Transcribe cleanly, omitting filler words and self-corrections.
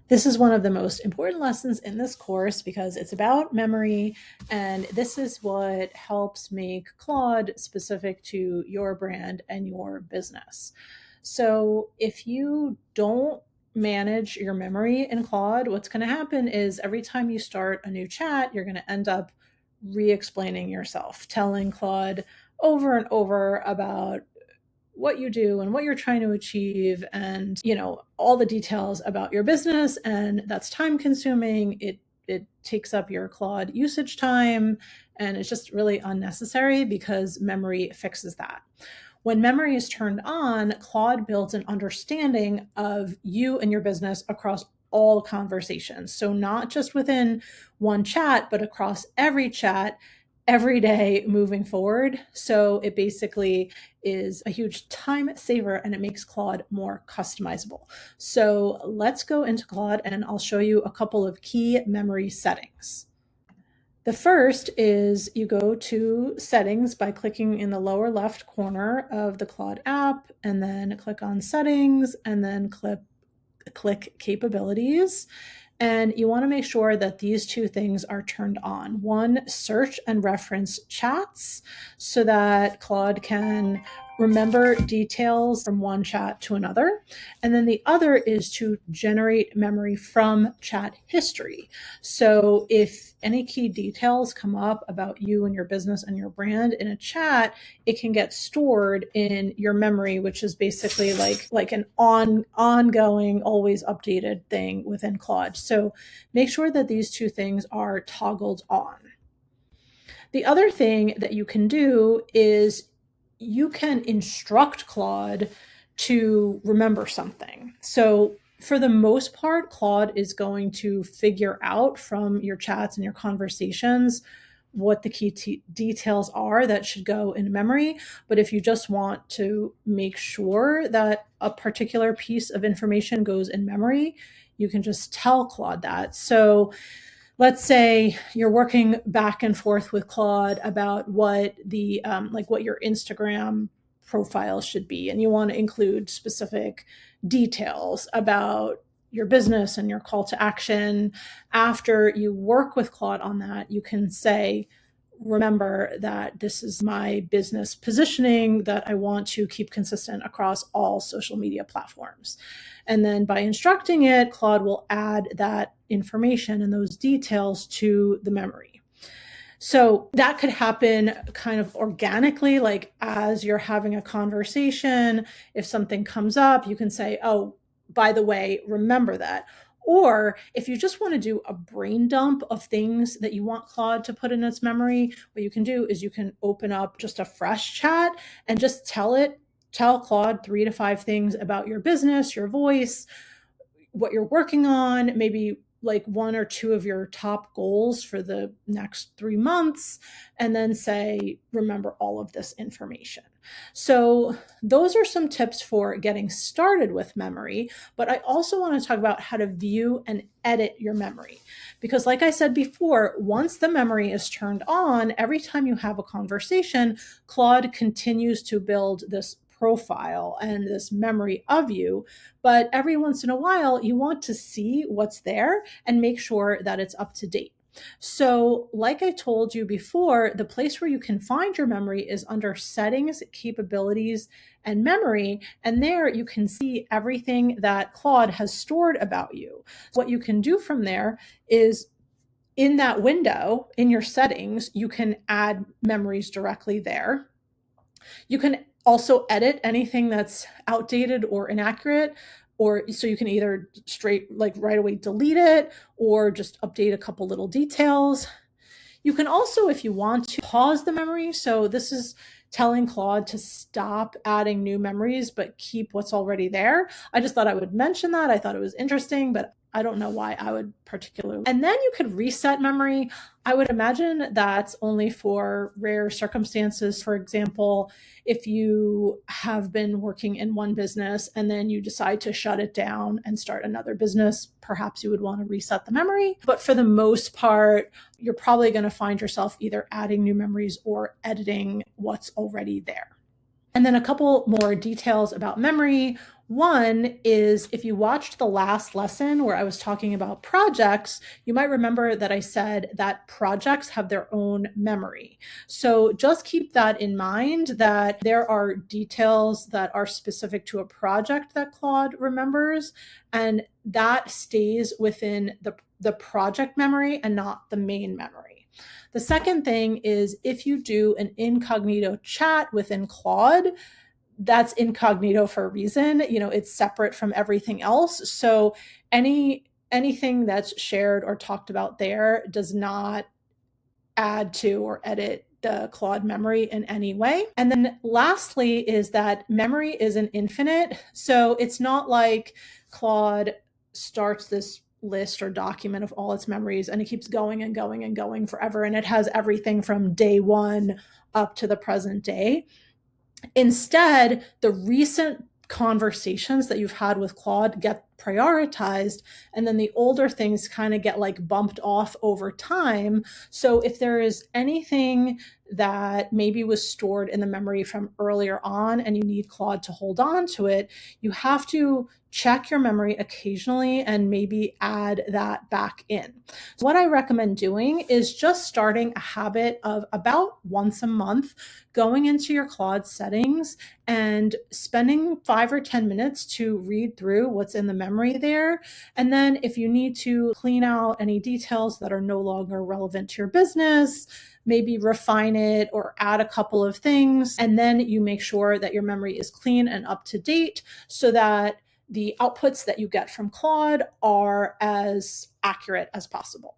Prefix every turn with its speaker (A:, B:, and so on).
A: This is one of the most important lessons in this course because it's about memory, and this is what helps make Claude specific to your brand and your business. So if you don't manage your memory in Claude, what's going to happen is every time you start a new chat, you're going to end up re-explaining yourself, telling Claude over and over about what you do and what you're trying to achieve, and all the details about your business, and that's time consuming. It takes up your Claude usage time, and it's just really unnecessary because memory fixes that. When memory is turned on, Claude builds an understanding of you and your business across all conversations. So not just within one chat, but across every chat, every day moving forward. So it basically is a huge time saver, and it makes Claude more customizable. So let's go into Claude and I'll show you a couple of key memory settings. The first is you go to settings by clicking in the lower left corner of the Claude app, and then click on settings, and then click capabilities. And you want to make sure that these two things are turned on. One, search and reference chats so that Claude can remember details from one chat to another. And then the other is to generate memory from chat history. So if any key details come up about you and your business and your brand in a chat, it can get stored in your memory, which is basically like an ongoing, always updated thing within Claude. So make sure that these two things are toggled on. The other thing that you can do is you can instruct Claude to remember something. So for the most part, Claude is going to figure out from your chats and your conversations what the key details are that should go in memory. But if you just want to make sure that a particular piece of information goes in memory, you can just tell Claude that. So let's say you're working back and forth with Claude about what the what your Instagram profile should be, and you want to include specific details about your business and your call to action. After you work with Claude on that, you can say, remember that this is my business positioning that I want to keep consistent across all social media platforms. And then by instructing it, Claude will add that information and those details to the memory. So that could happen kind of organically, like as you're having a conversation. If something comes up, you can say, oh, by the way, remember that. Or if you just want to do a brain dump of things that you want Claude to put in its memory, what you can do is you can open up just a fresh chat and just tell Claude 3 to 5 things about your business, your voice, what you're working on, maybe like 1 or 2 of your top goals for the next 3 months, and then say, remember all of this information. So those are some tips for getting started with memory, but I also want to talk about how to view and edit your memory. Because like I said before, once the memory is turned on, every time you have a conversation, Claude continues to build this profile and this memory of you. But every once in a while, you want to see what's there and make sure that it's up to date. So like I told you before, the place where you can find your memory is under settings, capabilities, and memory. And there you can see everything that Claude has stored about you. What you can do from there is in that window, in your settings, you can add memories directly there. You can also edit anything that's outdated or inaccurate, or so you can either right away delete it or just update a couple little details. You can also, if you want to, pause the memory. So this is telling Claude to stop adding new memories, but keep what's already there. I just thought I would mention that. I thought it was interesting, but I don't know why I would particularly. And then you could reset memory. I would imagine that's only for rare circumstances. For example, if you have been working in one business and then you decide to shut it down and start another business, perhaps you would want to reset the memory. But for the most part, you're probably going to find yourself either adding new memories or editing what's already there. And then a couple more details about memory. One is if you watched the last lesson where I was talking about projects, you might remember that I said that projects have their own memory. So just keep that in mind, that there are details that are specific to a project that Claude remembers, and that stays within the project memory and not the main memory. The second thing is if you do an incognito chat within Claude, that's incognito for a reason. It's separate from everything else. So anything that's shared or talked about there does not add to or edit the Claude memory in any way. And then lastly is that memory isn't infinite. So it's not like Claude starts this list or document of all its memories and it keeps going and going and going forever. And it has everything from day one up to the present day. Instead, the recent conversations that you've had with Claude get prioritized, and then the older things kind of get like bumped off over time. So if there is anything that maybe was stored in the memory from earlier on and you need Claude to hold on to it, you have to check your memory occasionally and maybe add that back in. So what I recommend doing is just starting a habit of about once a month going into your Claude settings and spending 5 or 10 minutes to read through what's in the memory there. And then if you need to clean out any details that are no longer relevant to your business, maybe refine it or add a couple of things. And then you make sure that your memory is clean and up to date so that the outputs that you get from Claude are as accurate as possible.